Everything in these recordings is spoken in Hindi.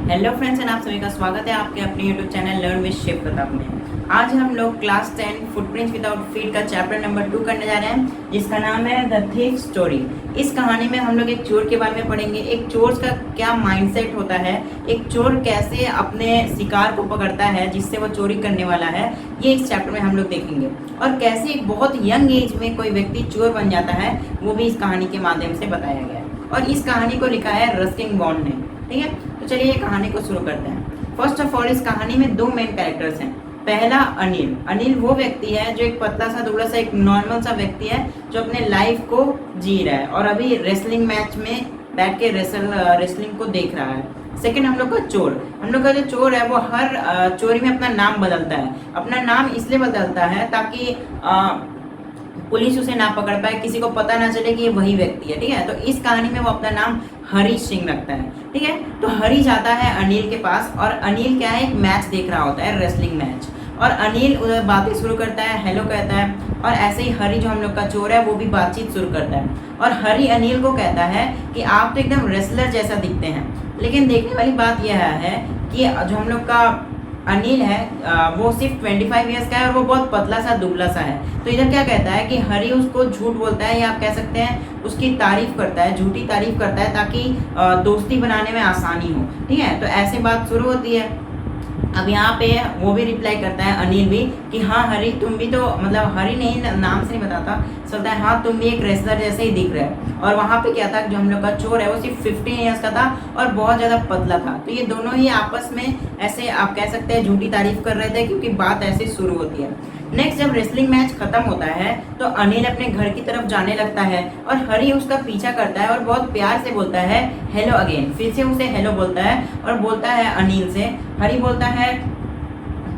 हेलो फ्रेंड्स एंड आप सभी का स्वागत है आपके अपने YouTube channel learn with chef Pratap में। आज हम लोग क्लास 10 फुटप्रिंट्स विदाउट फीट का चैप्टर नंबर 2 करने जा रहे हैं, जिसका नाम है द थीफ स्टोरी। इस कहानी में हम लोग एक चोर के बारे में पढ़ेंगे। एक चोर का क्या माइंडसेट होता है, एक चोर कैसे अपने शिकार को पकड़ता है जिससे वो चोरी करने वाला है, ये इस चैप्टर में हम लोग देखेंगे। और कैसे एक बहुत यंग एज में कोई व्यक्ति चोर बन जाता है, वो भी इस कहानी के माध्यम से बताया गया है। और इस कहानी को लिखा है रस्किन बॉन्ड ने। ठीक है, तो चलिए ये कहानी को शुरू करते हैं। फर्स्ट ऑफ ऑल, इस कहानी में दो मेन कैरेक्टर्स हैं। पहला अनिल। अनिल वो व्यक्ति है जो एक पतला सा दुबला सा एक नॉर्मल सा व्यक्ति है जो अपने लाइफ को जी रहा है और अभी रेसलिंग मैच में बैठ के रेसलिंग को देख रहा है। सेकंड, हम लोग का चोर। हम लोग का जो चोर है वो हर चोरी में अपना नाम बदलता है। अपना नाम इसलिए बदलता है ताकि पुलिस उसे ना पकड़ पाए, किसी को पता ना चले कि ये वही व्यक्ति है। ठीक है, तो इस कहानी में वो अपना नाम हरी सिंह रखता है। ठीक है, तो हरी जाता है अनिल के पास और अनिल क्या है, एक मैच देख रहा होता है, रेसलिंग मैच। और अनिल उधर बातें शुरू करता है, हेलो कहता है। और ऐसे ही हरी जो हम लोग का चोर है वो भी बातचीत शुरू करता है। और हरी अनिल को कहता है कि आप तो एकदम रेसलर जैसा दिखते हैं। लेकिन देखने वाली बात यह है कि जो हम लोग का अनिल है वो सिर्फ 25 ईयर्स का है और वो बहुत पतला सा दुबला सा है। तो इधर क्या कहता है कि हरी उसको झूठ बोलता है, या आप कह सकते हैं उसकी तारीफ करता है, झूठी तारीफ करता है ताकि दोस्ती बनाने में आसानी हो। ठीक है, तो ऐसे बात शुरू होती है। अब यहाँ पे वो भी रिप्लाई करता है अनिल भी कि हाँ हरी तुम भी तो, मतलब हरी नहीं, नाम से नहीं बताता, चलता है हाँ तुम भी एक रेसलर जैसे ही दिख रहे हो। और वहाँ पे क्या था, जो हम लोग का चोर है वो सिर्फ 15 ईयर्स का था और बहुत ज़्यादा पतला था। तो ये दोनों ही आपस में ऐसे आप कह सकते हैं झूठी तारीफ कर रहे थे, क्योंकि बात ऐसे शुरू होती है। नेक्स्ट, जब रेसलिंग मैच खत्म होता है तो अनिल अपने घर की तरफ जाने लगता है और हरी उसका पीछा करता है और बहुत प्यार से बोलता है हेलो अगेन। फिर से उसे हेलो बोलता है और बोलता है अनिल से, हरी बोलता है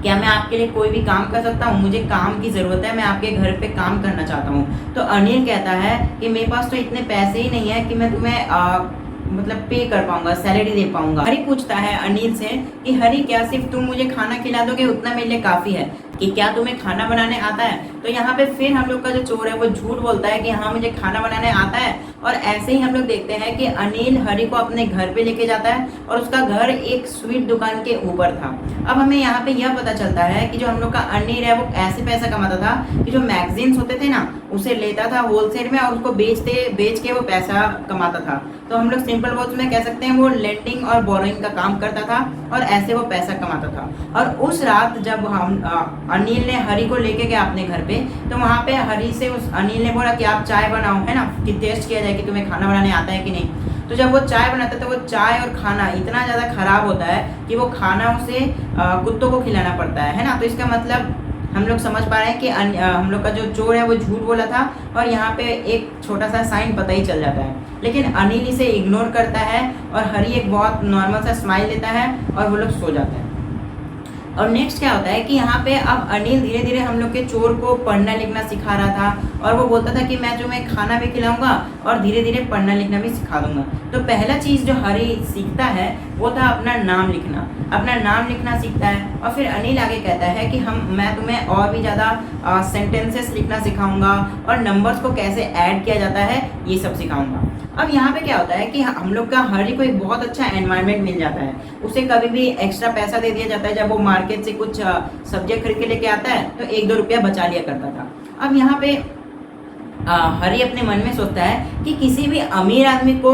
क्या मैं आपके लिए कोई भी काम कर सकता हूँ, मुझे काम की ज़रूरत है, मैं आपके घर पे काम करना चाहता हूँ। तो अनिल कहता है कि मेरे पास तो इतने पैसे ही नहीं है कि मैं तुम्हें मतलब पे कर पाऊंगा, सैलरी दे पाऊंगा। हरी पूछता है अनिल से कि हरी क्या सिर्फ तुम मुझे खाना खिला दोगे, उतना मेरे लिए काफ़ी है, कि क्या तुम्हें खाना बनाने आता है। तो यहाँ पे फिर हम लोग का जो चोर है वो झूठ बोलता है कि हाँ मुझे खाना बनाने आता है। और ऐसे ही हम लोग देखते हैं कि अनिल हरी को अपने घर पे लेके जाता है और उसका घर एक स्वीट दुकान के ऊपर था। अब हमें यहाँ पे यह पता चलता है कि जो हम लोग का अनिल है वो ऐसे पैसा कमाता था कि जो मैगजीन्स होते थे ना, उसे लेता था होलसेल में और उसको बेच के वो पैसा कमाता था। तो हम लोग सिंपल वर्ड्स में कह सकते हैं वो लेंडिंग और बोरोइंग का काम करता था और ऐसे वो पैसा कमाता था। और उस रात जब हम अनिल ने हरी को लेके गया अपने घर पे, तो वहाँ पे हरी से उस अनिल ने बोला कि आप चाय बनाओ, है ना, कि टेस्ट किया जाए कि तुम्हें खाना बनाने आता है कि नहीं। तो जब वो चाय बनाता है तो वो चाय और खाना इतना ज़्यादा खराब होता है कि वो खाना उसे कुत्तों को खिलाना पड़ता है ना। तो इसका मतलब हम लोग समझ पा रहे हैं कि हम लोग का जो चोर है वो झूठ बोला था और यहाँ पे एक छोटा सा साइन पता ही चल जाता है। लेकिन अनिल इसे इग्नोर करता है और हरी एक बहुत नॉर्मल सा स्माइल देता है और वो लोग सो जाते हैं। और नेक्स्ट क्या होता है कि यहाँ पे अब अनिल धीरे धीरे हम लोग के चोर को पढ़ना लिखना सिखा रहा था और वो बोलता था कि मैं तुम्हें खाना भी खिलाऊंगा और धीरे धीरे पढ़ना लिखना भी सिखा दूंगा। तो पहला चीज़ जो हरी सीखता है वो था अपना नाम लिखना। अपना नाम लिखना सीखता है और फिर अनिल आगे कहता है कि मैं तुम्हें और भी ज़्यादा सेंटेंसेस लिखना सिखाऊंगा और नंबर्स को कैसे ऐड किया जाता है ये सब सिखाऊंगा। अब यहाँ पे क्या होता है कि हम लोग का हरी को एक बहुत अच्छा एनवायरनमेंट मिल जाता है। उसे कभी भी एक्स्ट्रा पैसा दे दिया जाता है। जब वो मार्केट से कुछ सब्जियाँ खरीद के लेके आता है तो 1-2 रुपया बचा लिया करता था। अब यहाँ पे हरी अपने मन में सोचता है कि किसी भी अमीर आदमी को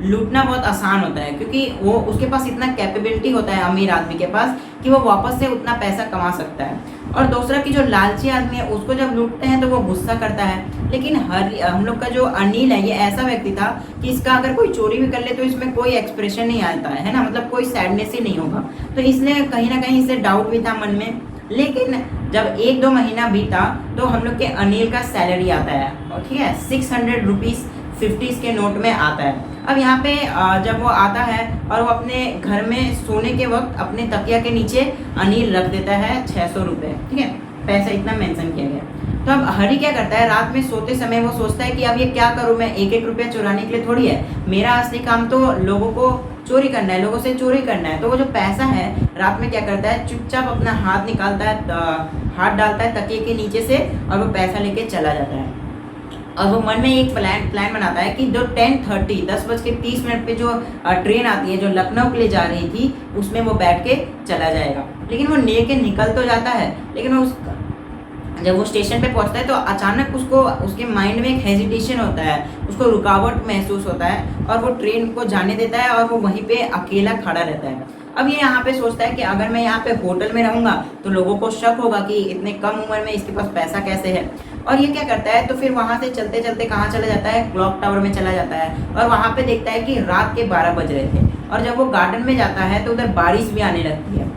लूटना बहुत आसान होता है, क्योंकि वो उसके पास इतना कैपेबिलिटी होता है अमीर आदमी के पास कि वो वापस से उतना पैसा कमा सकता है। और दूसरा कि जो लालची आदमी है उसको जब लूटते हैं तो वो गुस्सा करता है। लेकिन हम लोग का जो अनिल है ये ऐसा व्यक्ति था कि इसका अगर कोई चोरी भी कर ले तो इसमें कोई एक्सप्रेशन नहीं आता है ना, मतलब कोई सैडनेस ही नहीं होगा। तो इसलिए कहीं ना कहीं इसे डाउट भी था मन में। लेकिन जब 1-2 महीना बीता तो हम लोग के अनिल का सैलरी आता है और ठीक है 600 रुपीज़ 50s के नोट में आता है। अब यहाँ पे जब वो आता है और वो अपने घर में सोने के वक्त अपने तकिया के नीचे अनिल रख देता है 600 रुपये। ठीक है, पैसा इतना मेंशन किया गया। तो अब हरी क्या करता है, रात में सोते समय वो सोचता है कि अब ये क्या करूँ, मैं 1-1 रुपया चुराने के लिए थोड़ी है, मेरा असली काम तो लोगों को चोरी करना है, लोगों से चोरी करना है। तो वो जो पैसा है रात में क्या करता है, चुपचाप अपना हाथ निकालता है, हाथ डालता है तकिए के नीचे से और वो पैसा लेके चला जाता है। और वो मन में एक प्लान बनाता है कि जो 10:30 पे जो ट्रेन आती है जो लखनऊ के लिए जा रही थी, उसमें वो बैठ के चला जाएगा। लेकिन वो लेके निकल तो जाता है, लेकिन वो जब वो स्टेशन पे पहुंचता है तो अचानक उसको उसके माइंड में एक हेजिटेशन होता है, उसको रुकावट महसूस होता है और वो ट्रेन को जाने देता है और वो वहीं पे अकेला खड़ा रहता है। अब ये यहाँ पे सोचता है कि अगर मैं यहाँ पे होटल में रहूँगा तो लोगों को शक होगा कि इतने कम उम्र में इसके पास पैसा कैसे है। और ये क्या करता है, तो फिर वहाँ से चलते चलते कहाँ चला जाता है, क्लॉक टावर में चला जाता है और वहाँ पे देखता है कि रात के 12 बज रहे थे। और जब वो गार्डन में जाता है तो उधर बारिश भी आने लगती है,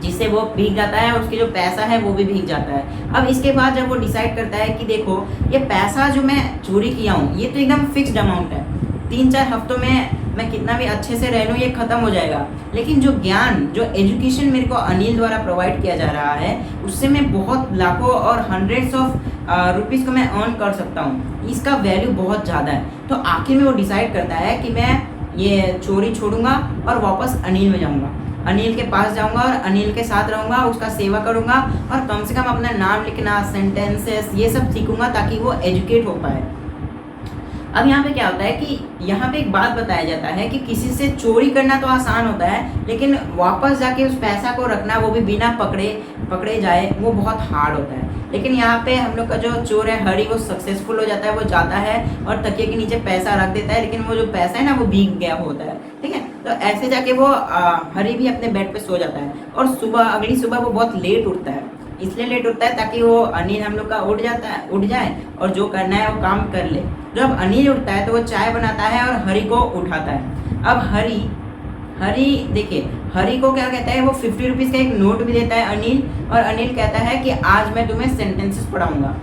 जिससे वो भीग जाता है और उसके जो पैसा है वो भी भीग जाता है। अब इसके बाद जब वो डिसाइड करता है कि देखो ये पैसा जो मैं चोरी किया हूँ ये तो एकदम फिक्स्ड अमाउंट है, 3-4 हफ्तों में मैं कितना भी अच्छे से रह लूँ ये ख़त्म हो जाएगा। लेकिन जो ज्ञान, जो एजुकेशन मेरे को अनिल द्वारा प्रोवाइड किया जा रहा है, उससे मैं बहुत लाखों और हंड्रेड्स ऑफ रुपीज़ को मैं अर्न कर सकता हूँ, इसका वैल्यू बहुत ज़्यादा है। तो आखिर में वो डिसाइड करता है कि मैं ये चोरी छोड़ूंगा और वापस अनिल में जाऊँगा, अनिल के पास जाऊंगा और अनिल के साथ रहूंगा, उसका सेवा करूंगा और कम से कम अपना नाम लिखना, सेंटेंसेस ये सब सीखूंगा ताकि वो एजुकेट हो पाए। अब यहाँ पे क्या होता है कि यहाँ पे एक बात बताया जाता है कि किसी से चोरी करना तो आसान होता है, लेकिन वापस जाके उस पैसा को रखना, वो भी बिना पकड़े जाए, वो बहुत हार्ड होता है। लेकिन यहाँ पे हम लोग का जो चोर है हरी, वो सक्सेसफुल हो जाता है, वो जाता है और तकिए के नीचे पैसा रख देता है, लेकिन वो जो पैसा है ना वो भीग गया होता है, ठीक है। तो ऐसे जाके वो हरी भी अपने बेड पे सो जाता है और अगली सुबह वो बहुत लेट उठता है। इसलिए लेट उठता है ताकि वो अनिल हम लोग का उठ जाए और जो करना है वो काम कर ले। जब अनिल उठता है तो वो चाय बनाता है और हरी को उठाता है। अब हरी देखिए, हरी को क्या कहता है, वो 50 रुपीज़ का एक नोट भी देता है अनिल, और अनिल कहता है कि आज मैं तुम्हें सेंटेंसेस पढ़ाऊंगा।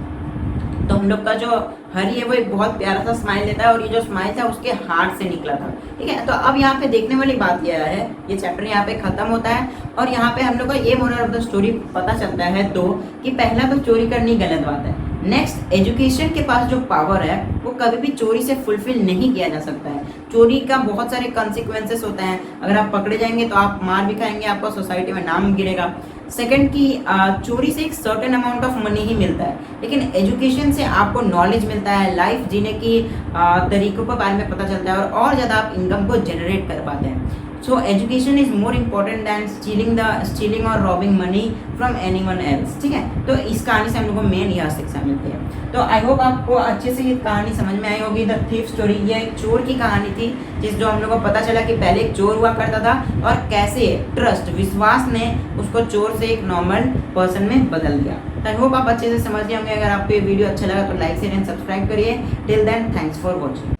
तो हम लोग का जो हरी है वो एक बहुत प्यारा सा स्माइल देता है और ये जो स्माइल था उसके हार्ट से निकला था, ठीक है। तो अब यहाँ पे देखने वाली बात यह है, ये चैप्टर यहाँ पे खत्म होता है और यहाँ पे हम लोग का ये मोरल ऑफ द स्टोरी पता चलता है तो कि पहला तो चोरी करनी गलत बात है। नेक्स्ट, एजुकेशन के पास जो पावर है वो कभी भी चोरी से फुलफिल नहीं किया जा सकता है। चोरी का बहुत सारे कॉन्सिक्वेंसेस होते हैं, अगर आप पकड़े जाएंगे तो आप मार भी खाएंगे, आपका सोसाइटी में नाम गिरेगा। सेकंड की चोरी से एक सर्टेन अमाउंट ऑफ मनी ही मिलता है, लेकिन एजुकेशन से आपको नॉलेज मिलता है, लाइफ जीने की तरीकों के बारे में पता चलता है और ज़्यादा आप इनकम को जनरेट कर पाते हैं। So education is more important than stealing और robbing money from anyone else, ठीक है। तो इस कहानी से हम लोग को मेन यह शिक्षा मिलती है। तो आई होप आपको अच्छे से ये कहानी समझ में आई होगी। द थीफ स्टोरी, ये एक चोर की कहानी थी जो हम लोग को पता चला कि पहले एक चोर हुआ करता था और कैसे ट्रस्ट, विश्वास ने उसको चोर से एक नॉर्मल पर्सन में बदल दिया। तो आई होप आप अच्छे से समझ गए होंगे। अगर आपको ये वीडियो अच्छा लगा तो लाइक शेयर एंड सब्सक्राइब करिए। Till then, thanks for watching.